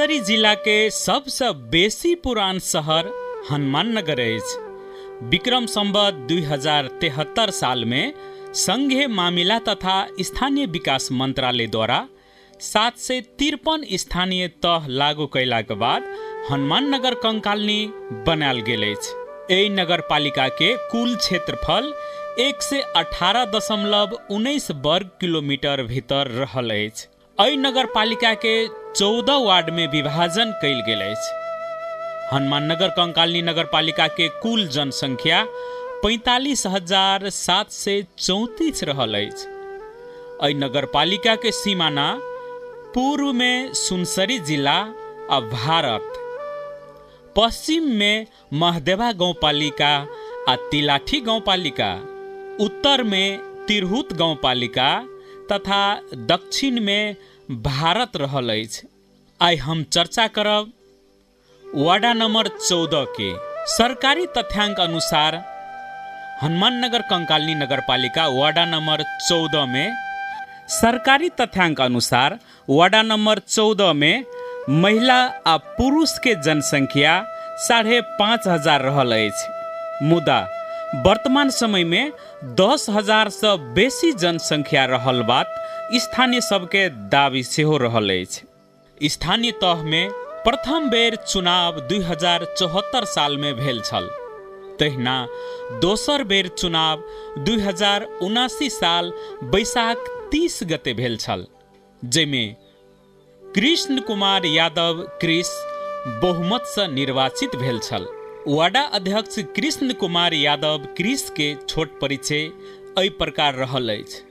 सुनसरी जिला के सबसे बेसी पुरान शहर हनुमान नगर अछि। विक्रम संवत 2073 साल में संघीय मामिला तथा स्थानीय विकास मंत्रालय द्वारा 753 स्थानीय तह लागू कैला के बाद हनुमान नगर कंकालनी बनायल गेल अछि। एहि नगर पालिका के कुल क्षेत्रफल 118.19 वर्ग किलोमीटर भीतर रहल अछि। एहि नगर पालिका के 14 वार्ड में विभाजन कैल गेल अछि। हनुमान नगर कंकालनी नगर पालिका के कुल जनसंख्या 45,734 रहल अछि। एहि नगर पालिका के सीमाना पूर्व में सुनसरी जिला आ भारत, पश्चिम में महदेवा गांव पालिका आ तिलाठी गांव पालिका, उत्तर में तिरहुत गांव पालिका तथा दक्षिण में भारत रहल अछि। आइ हम चर्चा करब वार्ड नंबर 14 के। सरकारी तथ्यांक अनुसार हनुमान नगर कंकालनी नगर पालिका वार्ड नंबर 14 में वार्ड नंबर 14 में महिला आ पुरुष के जनसंख्या 5,500 रहल अछि। मुदा वर्तमान समय में 10,000 से बेसी जनसंख्या रहल बात स्थानीय सबके दावी सेहो रहल अछि। स्थानीय तह में प्रथम बेर चुनाव 2074 साल में भेल छल। तहिना दोसर बेर चुनाव 2079 साल बैसाख 30 गते भेल छल, जैमे कृष्ण कुमार यादव क्रिस बहुमत से निर्वाचित भेल छल। वार्ड अध्यक्ष कृष्ण कुमार यादव क्रिस के छोट परिचय एहि प्रकार रहल अछि।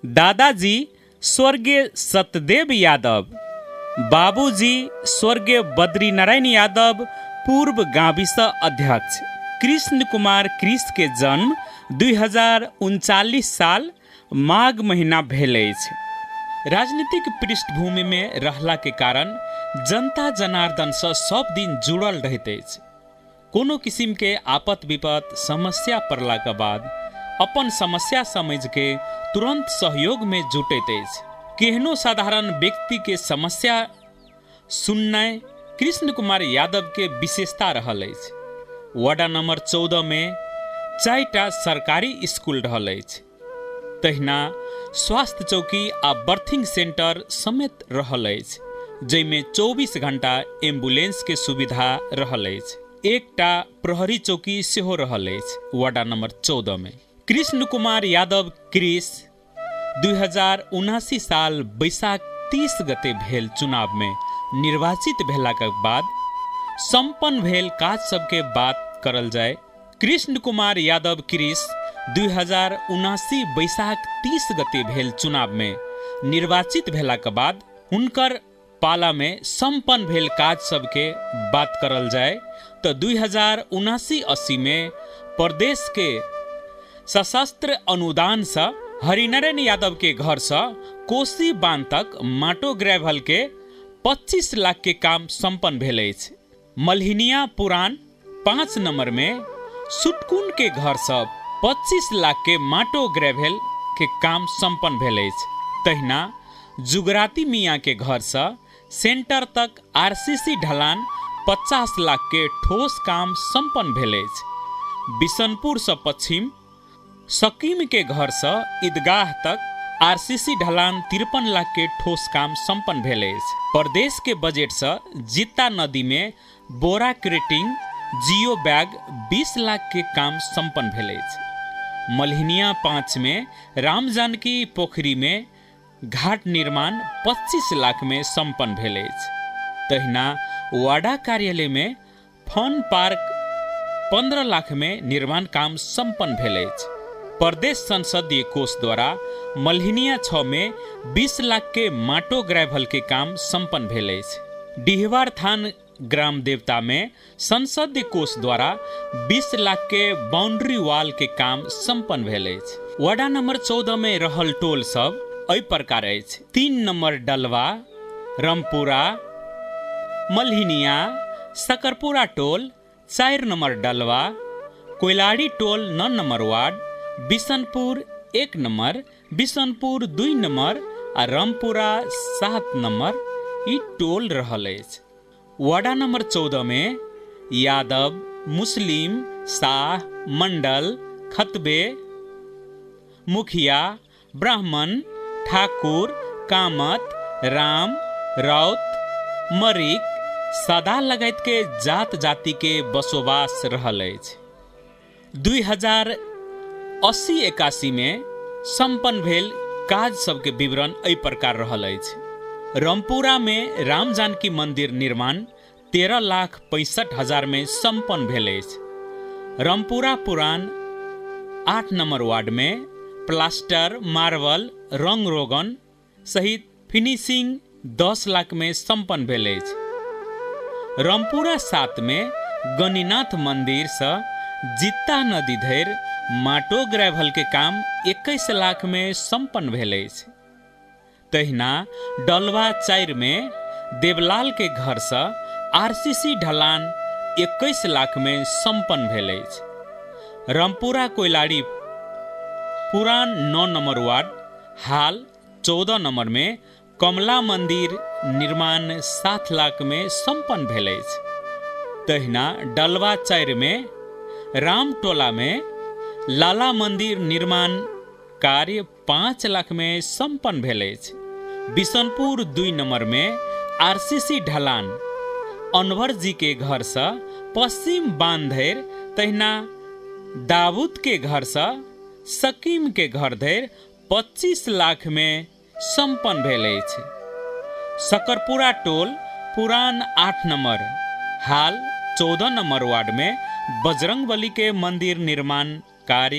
दादाजी स्वर्गीय सतदेव यादव, बाबूजी स्वर्गीय बद्रीनारायण यादव पूर्व गांवी से अध्यक्ष। कृष्ण कुमार क्रिस के जन्म 2039 साल माघ महीना भेल अछि। राजनीतिक पृष्ठभूमि में रहला के कारण जनता जनार्दन से सब दिन जुड़ल रहते अछि। कोनो किस्म के आपत विपत समस्या पड़ला के बाद अपन समस्या समझ के तुरंत सहयोग में जुटैत अछि। केहनो साधारण व्यक्ति के समस्या सुननाइ कृष्ण कुमार यादव के विशेषता रहल अछि। वार्ड नंबर 14 में 4टा सरकारी स्कूल रहल अछि। तहिना स्वास्थ्य चौकी आ बर्थिंग सेंटर समेत रहल अछि, जैमे 24 घंटा एम्बुलेंस के सुविधा रहल अछि। एकटा प्रहरी चौकी सेहो रहल अछि वार्ड नंबर 14 में। कृष्ण कुमार यादव क्रिस 2079 साल बैसाख 30 गते भेल चुनाव में निर्वाचित भेला के बाद संपन्न भेल काज सबके बात करल जाय। कृष्ण कुमार यादव क्रिस 2079 बैसाख 30 गते भेल चुनाव में निर्वाचित भेला के बाद हुनकर पाला में संपन्न भेल काज सबके बात करल जाय तो 2079-80 में प्रदेश के सशस्त्र अनुदान से हरिनारायण यादव के घर से कोसी बांध तक माटो ग्रेवल के 25 लाख के काम संपन्न भेल अछि। मल्हिनिया पुरान 5 नंबर में सुटकुन के घर से 25 लाख के माटो ग्रेवल के काम संपन्न भेल अछि। तहिना जुगराती मियाँ के घर से सेंटर तक आरसीसी ढलान 50 लाख के ठोस काम संपन्न भेल अछि। बिशनपुर से पश्चिम सकीम के घर से ईदगाह तक आरसीसी ढलान 53 लाख के ठोस काम संपन्न भेल अछि। प्रदेश के बजट से जित्ता नदी में बोरा क्रेटिंग जियो बैग 20 लाख के काम संपन्न भेल अछि। मल्हिनिया 5 में राम जानकी पोखरी में घाट निर्माण 25 लाख में संपन्न भेल अछि। तहिना वार्डा कार्यालय में फन पार्क 15 लाख में निर्माण काम संपन्न भेल अछि। प्रदेश संसदीय कोष द्वारा मल्हिनिया 6 में 20 लाख के माटो ग्रेवल के काम संपन्न भेल अछि। डिहवार थान ग्राम देवता में संसदीय कोष द्वारा 20 लाख के बाउंड्री वाल के काम संपन्न भेल अछि। वार्ड नंबर 14 में रहल टोल सब एहि प्रकार अछि। 3 नंबर डलवा, रामपुरा, मल्हिनिया, सकरपुरा टोल, 4 नंबर डलवा, कोयलाड़ी टोल 9 number ward, Bishanpur 1 number, Bishanpur 2 number आ रामपुरा 7 नंबर ई टोल रहल अछि। वार्ड नंबर 14 में यादव, मुस्लिम, शाह, मंडल, खतबे, मुखिया, ब्राह्मण, ठाकुर, कामत, राम, राउत, मरिक, सदा लगायत के जात जाति के बसोबास रहल अछि। 2080-81 में संपन्न भेल काज सबके विवरण एहि प्रकार रहल अछि। रामपुरा में राम जानकी मंदिर निर्माण 13,65,000 में संपन्न भेल अछि। रामपुरा पुरान 8 नंबर वार्ड में प्लास्टर, मार्बल, रंग रोगन सहित फिनिशिंग 10 लाख में संपन्न भेल अछि। रामपुरा 7 में गणिनाथ मंदिर से जित्ता नदी धरि माटो ग्रेवल के काम 21 लाख में संपन्न भेल अछि। तहिना डलवा 4 में देवलाल के घर से आरसीसी ढलान 21 लाख में संपन्न भेल अछि। रामपुरा कोइलाड़ी पुरान 9 नंबर वार्ड हाल 14 नंबर में कमला मंदिर निर्माण 7 लाख में संपन्न भेल अछि। तहिना डलवा 4 में रामटोला में लाला मंदिर निर्माण कार्य 5 लाख में संपन्न भेल अछि। बिशनपुर 2 नंबर में आरसीसी ढलान अनवर जी के घर से पश्चिम बांध धरि, तहिना दाऊद के घर से सकीम के घर धरि 25 लाख में संपन्न भेल अछि। सकरपुरा टोल पुरान 8 नंबर हाल 14 नंबर वार्ड में बजरंगबली के मंदिर निर्माण कार्य